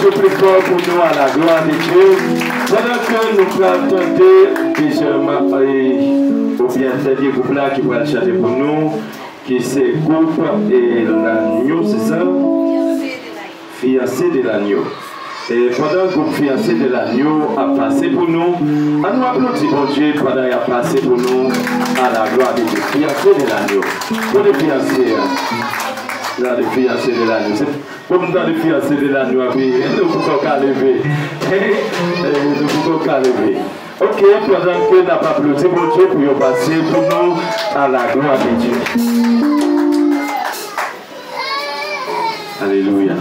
Je prie fort pour nous à la gloire de Dieu. Pendant que nous pouvons tenter, ou bien c'est des groupes là qui vont chanter pour nous, qui c'est groupe et l'agneau, c'est ça? Fiancé de l'agneau. Et pendant que le groupe fiancé de l'agneau a passé pour nous, à nous applaudir bon Dieu pendant qu'il a passé pour nous à la gloire de Dieu. Fiancé de l'agneau. Pour les fiancés, là, les fiancés de l'agneau. Comme dans les fiancés de l'agneau, nous pouvons qu'à lever. Nous pouvons qu'à lever. Ok, pendant que nous n'avons pas applaudi bon Dieu pour passer pour nous à la gloire de Dieu. Alléluia.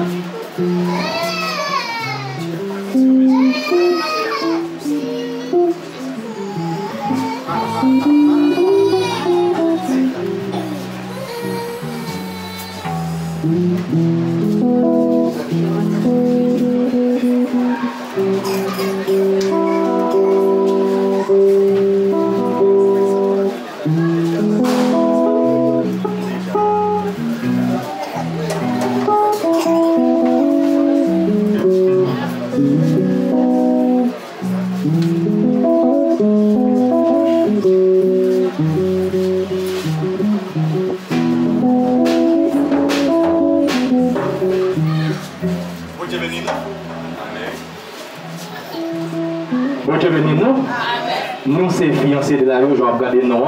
Nous, c'est fiancés de la rue, je vais regarder nous.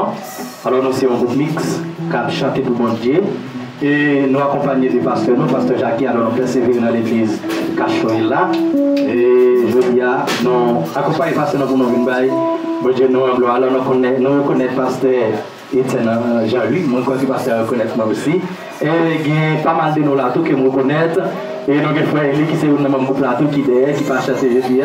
Alors, nous, c'est un groupe mix qui a chanté pour mon Dieu. Et nous accompagnons les pasteurs, nous, pasteur Jackie, alors nous persévérons dans l'église Cachoy là. Et je dis, nous accompagnons les pasteurs pour nous venir. Bon Dieu, nous, alors nous reconnaissons pasteur Etienne Jean-Louis, moi, je pasteur reconnaître moi aussi. Et il y a pas mal de nous là, tout que nous reconnaissons. Et nous, les frères, qui sont dans mon groupe là, tout qui est, qui passe chanter, je dis.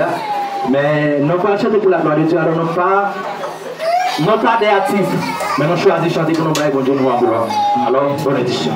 Mais nous ne pouvons pas chanter pour la gloire de Dieu, alors nous ne sommes pas des artistes, mais nous choisissons de chanter pour nous, bon Dieu, nous en gloire. Alors, bonne édition.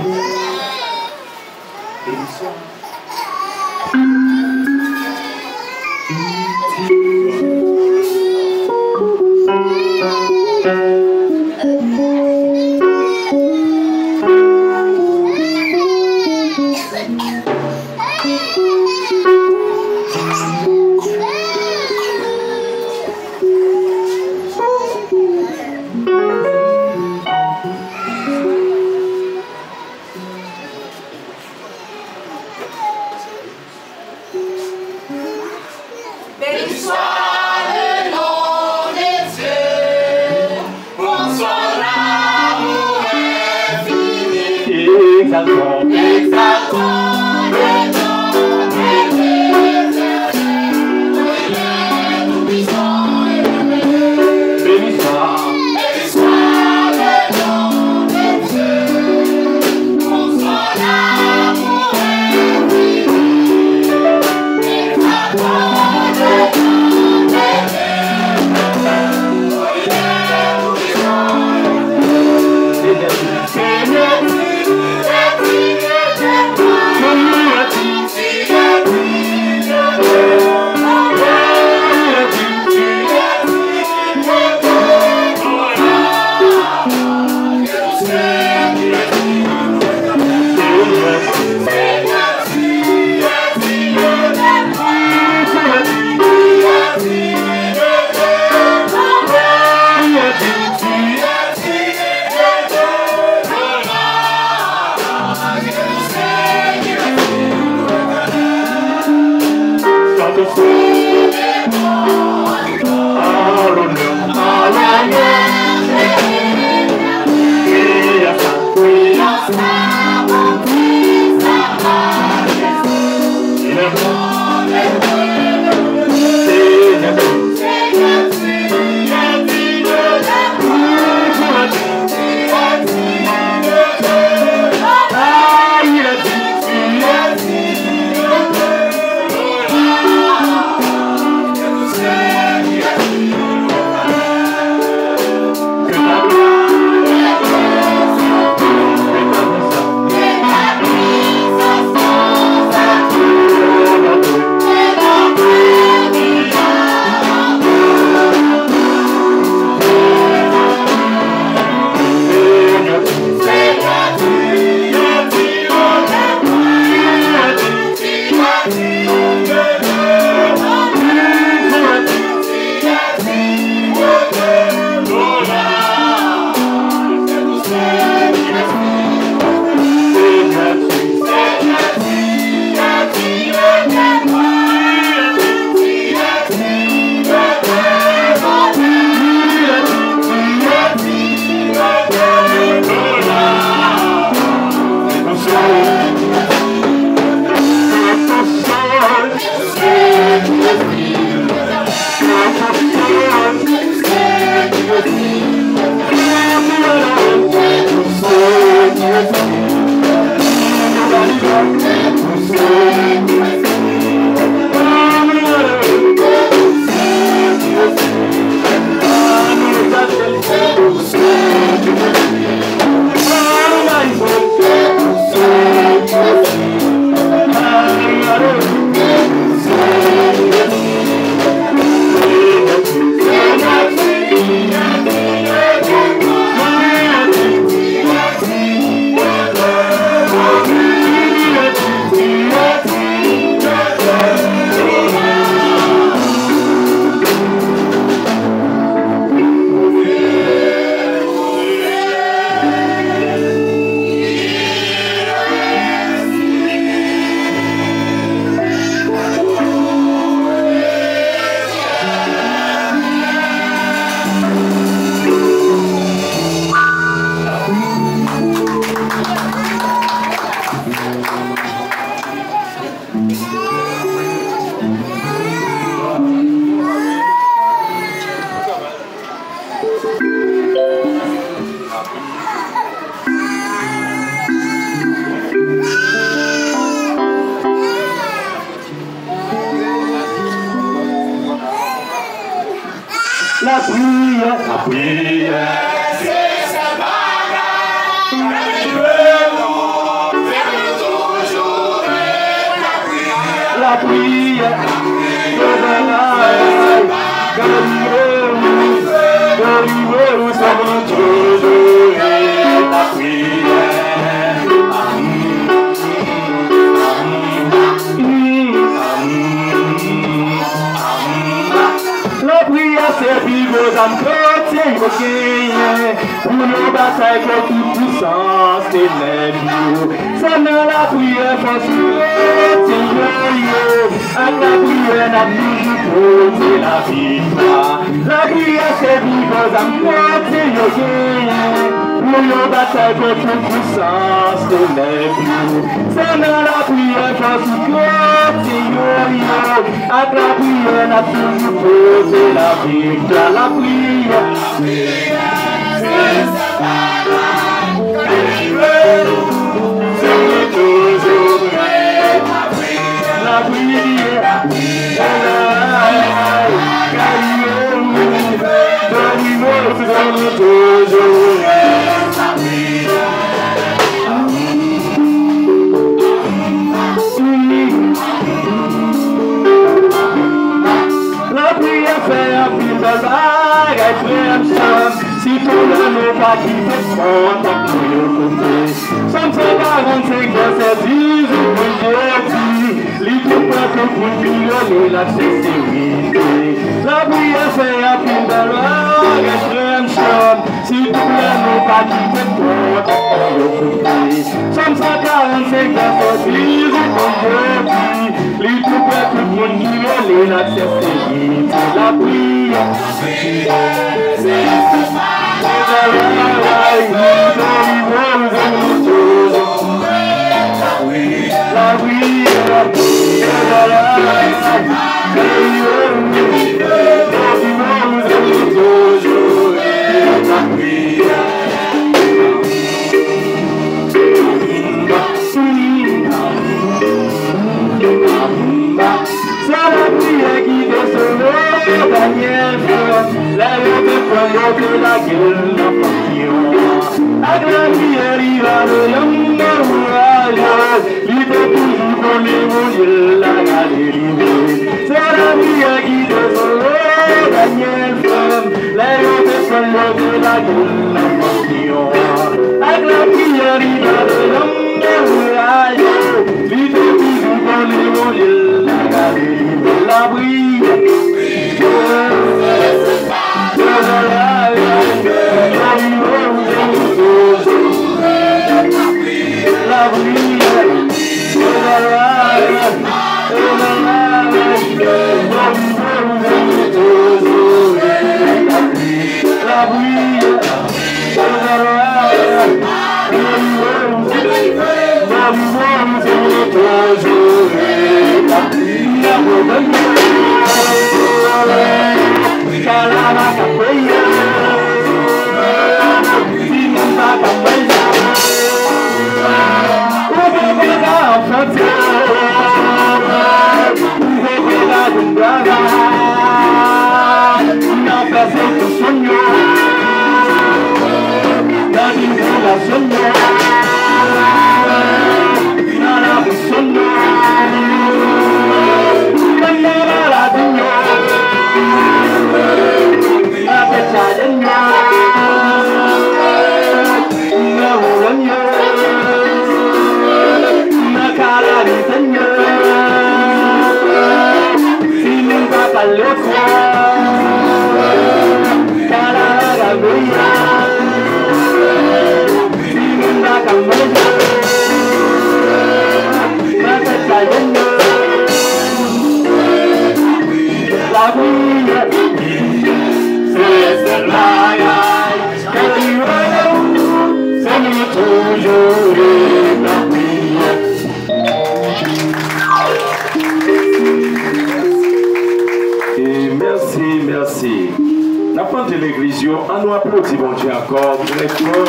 De l'église, on nous applaudit, bon Dieu, encore très fort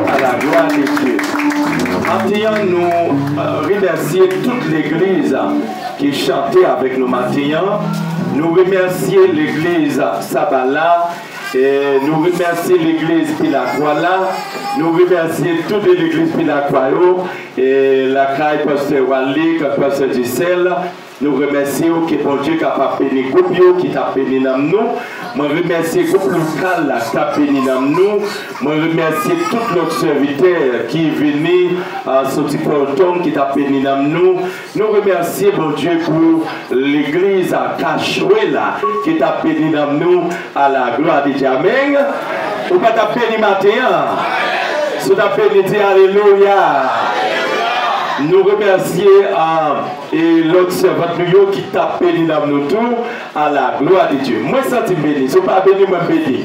à la gloire de Dieu. Maintenant, nous remercions toute l'église qui chantait avec nous maintenant. Nous remercions l'église Sabala. Et nous remercions l'église Pilakwala. Nous remercions toute l'église Pilakwao. Et la caille pasteur Wally, pasteur Gisèle. Nous remercions que bon Dieu qui a béni groupe qui t'a béni dans nous. Je remercie le groupe local qui t'a béni dans nous. Je remercie tout notre serviteur qui est venu à ce petit porton qui t'a béni dans nous. Nous remercions bon Dieu pour l'église à Cachuela qui t'a béni dans nous à la gloire de Dieu. Amen. Ou pas t'a béni matin. Si t'a béni, dis alléluia. Nous remercions et l'autre servant qui t'a béni dans nous tous à la gloire de Dieu. Moi, ça t'est béni. Si vous pas béni, moi béni.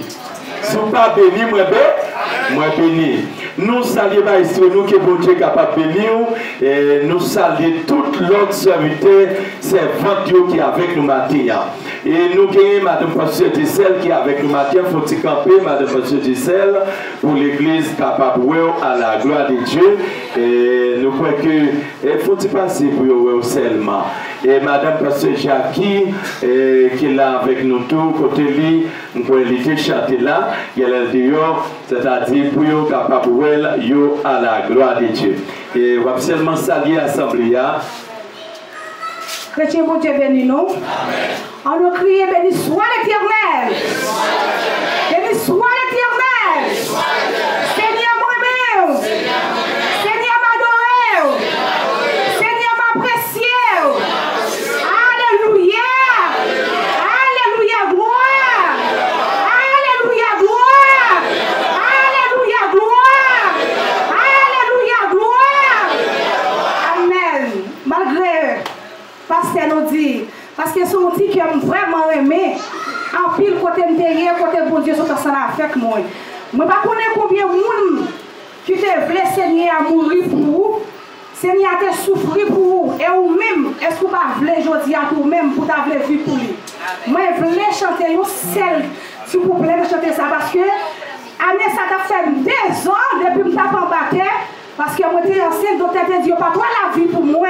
Si vous pas béni, moi béni. Nous saluons nous que bon Dieu est capable de bénir. Et nous saluons toute l'autre serviteur, servante qui est avec nous matin. Et nous gagnons Madame Pasteur Gisèle qui est avec nous matin. Faut-il camper Madame Pasteur Gisèle pour l'église capable à la gloire de Dieu. Et nous croyons que faut-il passer pour eux seulement. Et Madame Pasteur Jackie qui est là avec nous tous, côté lui, nous pouvons l'été chanter là. Il y a dehors, c'est-à-dire pour eux capable à la gloire de Dieu. Et on va seulement saluer l'assemblée. Chrétien, bon Dieu béni nous. On nous crie, béni soit l'Éternel. Béni soit l'Éternel. Seigneur moi-même. Seigneur m'adorer. Seigneur m'apprécier. Alléluia. Alléluia, gloire. Alléluia, gloire. Alléluia, gloire. Alléluia, gloire. Amen. Malgré, pasteur nous dit, parce que c'est un outil qui aime vraiment aimé, en pile côté intérieur, côté bon Dieu, sur personne avec moi. Je ne sais pas combien de monde qui te voulait Seigneur à mourir pour vous, Seigneur a souffrir pour vous, et vous-même, est-ce que vous ne voulez aujourd'hui à vous-même pour ta vie pour lui? Moi, je voulais chanter une seule, s'il vous plaît, de chanter ça, parce que année ça t'a fait 2 ans depuis que je t'ai embarqué, parce que moi, je suis enceinte, donc tu Dieu, pas toi la vie pour moi,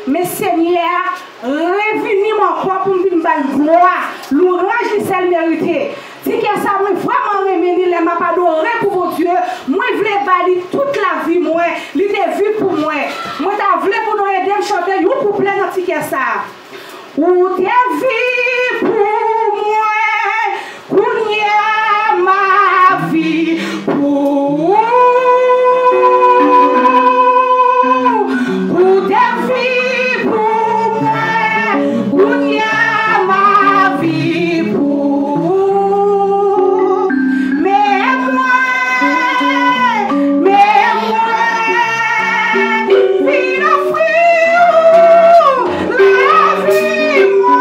mais Seigneur, revenez mon corps pour me dire gloire, l'ouvrage de celle mérité. Si que ça, moi, vraiment revenir, les m'a pas adoré pour mon Dieu, moi, je voulais balayer toute la vie, moi, il est vu pour moi. Moi, je voulais pour nous aider à chanter, vous pour plein de que ça. Ou t'es vu pour moi, pour ma vie, pour la vie, moi.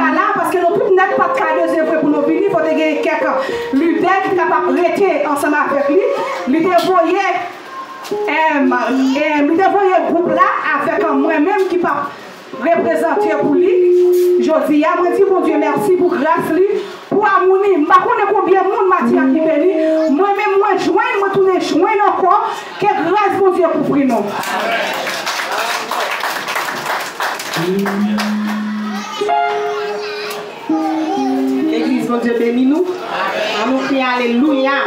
pas là parce que nous tous n'êtes pas de cas de œuvre pour nous venir. Il faut que quelques leaders qui sont capables de rester ensemble avec lui. Lui dévoyer le groupe là avec moi-même qui pas représenter pour lui. Je dis, moi dis mon Dieu merci pour grâce lui, pour amour. Je ne sais pas combien de monde m'a dit qui béni. Moi-même, moi joindre, moi tourner joindre encore. Que grâce mon Dieu pour nous. L'église, mon Dieu, bénis nous. On nous crie Alléluia.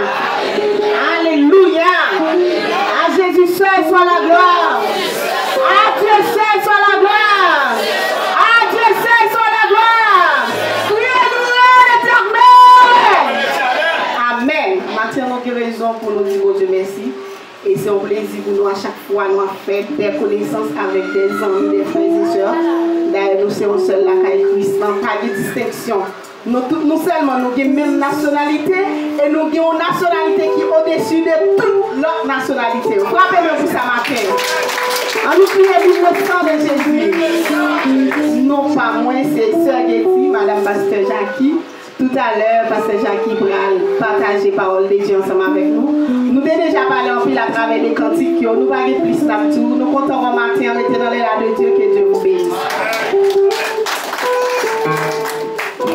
Alléluia. À Jésus seul soit la gloire. À Dieu seul soit la gloire. À Dieu seul soit la gloire. Criez-nous l'éternel. Amen. Matin, nous avons raison pour nous dire, mon Dieu, merci. Et c'est un plaisir pour nous à chaque fois nous faire des connaissances avec des amis, des frères et sœurs. D'ailleurs, nous sommes seuls là qu'à Christ, pas de distinction. Nous seulement nous avons la même nationalité et nous avons une nationalité qui est au-dessus de toute l'autre nationalité. Rappelez-vous ça matin. On nous crie le sang de Jésus. Non pas moi, c'est Sœur Getty, Madame Pasteur Jackie. Tout à l'heure, Pasteur Jackie va partager parole de Dieu ensemble avec nous. Nous avons déjà parlé en pile à travers les cantiques. Nous ne parlons plus de tout. Nous comptons en matin, mettez dans les là de Dieu, que Dieu vous bénisse.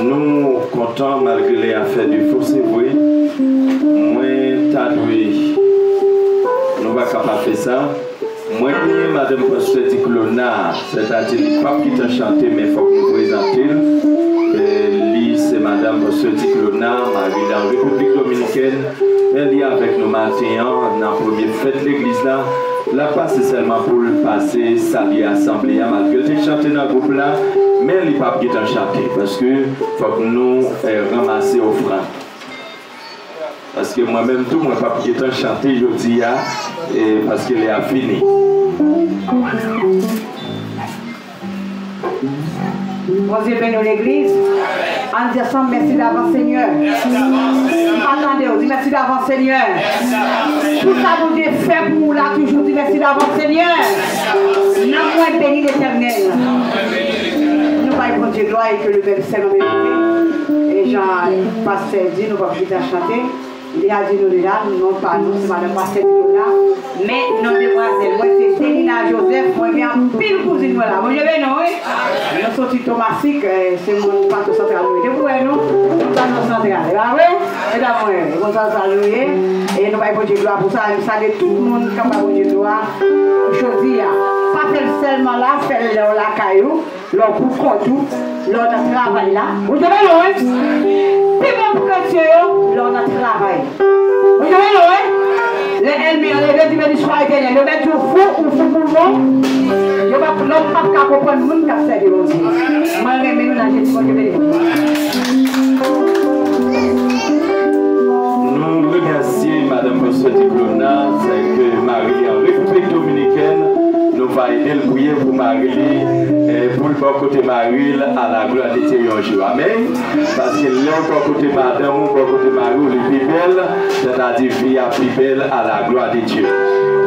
Nous comptons malgré les affaires du fossé, oui. Moi, t'adoué. Nous ne pouvons pas faire ça. Moi, Madame Pasteur Ticlona, c'est-à-dire pas qui t'a chanté, mais il faut que nous présentions. C'est Madame Pasteur Ticlona, Marie dans la République Dominicaine. Elle est avec nous matin dans la première fête de l'église là. La passe c'est seulement pour le passer, saluer l'assemblée, malgré que tu chantes dans le groupe là, mais elle n'est pas qui t'a chanté parce que faut que nous ramasser offrande. Parce que moi-même tout, moi pas qui t'a chanté, je dis parce qu'elle est fini. Bon Dieu bénit l'église. En disant merci d'avance Seigneur. Attendez, on dit merci d'avance Seigneur. Tout ça vous Dieu fait pour nous là, toujours dit merci d'avance Seigneur. Nous moins béni l'éternel. Nous allons Dieu gloire et que le Père Saint nous mérite. Et Jean, pasteur dit, nous allons plus chanter. Il a dit nous là, non pas nous, c'est Madame Pasteur dit là. Mais nos demoiselles, moi c'est Célina Joseph, moi viens pile cousine là. Moi je vais non, oui. Nous sommes Thomasik, c'est mon pato central. Et vous voyez nous, nous sommes central. Ah oui, et d'abord, nous sommes salués. Et nous allons Dieu gloire pour ça, nous saluons tout le monde capable de Dieu gloire. Aujourd'hui, pas seulement là, faire la caillou, leur coup contre leur travail là. Vous savez non, oui. Puis bon pour que Dieu, leur travail. Vous savez non, oui. Les ennemis, les dimanches soir éternel, ils mettent du fou ou fou pour vous. Ils ne peuvent pas comprendre le monde qui a servi aujourd'hui. Moi, je vais nous dans Jésus, je vais Nous remercions Madame Pasteur Ticlona, c'est que Marie en République Dominicaine nous va aider le prier pour Marie et pour le bon côté Marie à la gloire de Dieu un jour. Amen. Parce que là, bon côté Madame, bon côté Marie, le plus belle, c'est-à-dire vie à plus belle à la gloire de Dieu.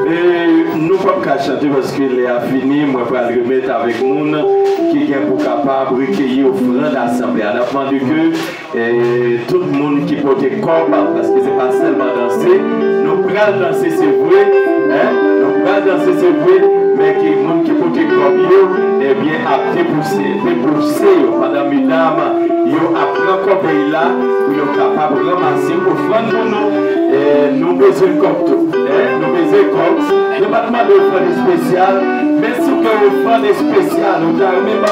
Et nous ne pouvons pas chanter parce qu'il est fini, moi je vais le remettre avec nous qui est pour capable de recueillir offrande d'assemblée. On a demandé que tout le monde qui porte corps, parce que ce n'est pas seulement danser, nous pouvons danser, c'est vrai, nous pouvons danser, c'est vrai, mais que les gens qui portent corps, eh bien, à dépousser, madame, mesdames, ils apprennent comme ils là, ils sont capables de ramasser offrande pour nous, et nous besoin de corps tout, nous besoin de corps. Je ne vais pas demander offrande spéciale, mais si vous avez une offrande spéciale, nous avons même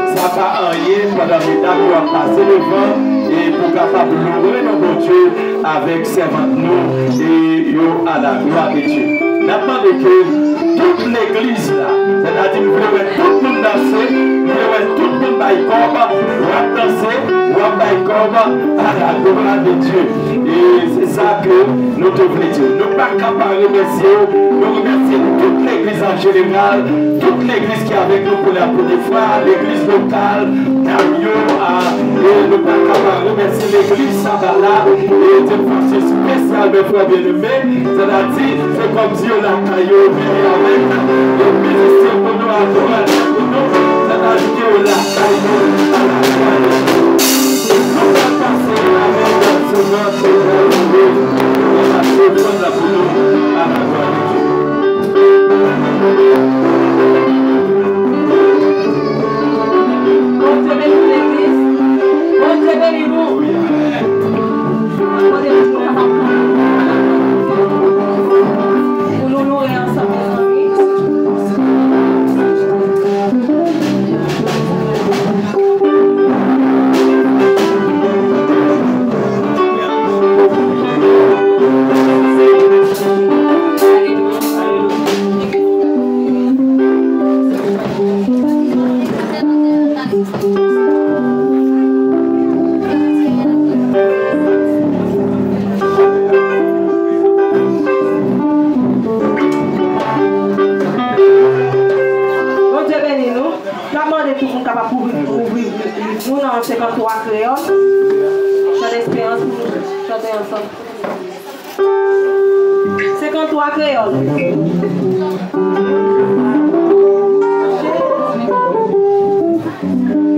ça ne va pas rien, madame, mesdames, nous allons passer devant et pour capable de louer notre Dieu avec servante nous et à la gloire de Dieu. Nous demandons que toute l'église là, c'est-à-dire nous voulons tout le monde danser, nous voulons tout le monde danser, à la gloire de Dieu. Et c'est ça que nous devons dire. Nous ne pouvons pas remercier, nous remercions toute l'église en général, toute l'église qui est avec nous pour la première fois, l'église locale, Namio, et nous ne pouvons pas remercier l'église Sabala, et de façon spéciale, mes frères bien-aimés, c'est-à-dire, c'est comme si on a caillou, avec les ministères pour nous adorer, pour nous.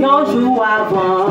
Un jour avant,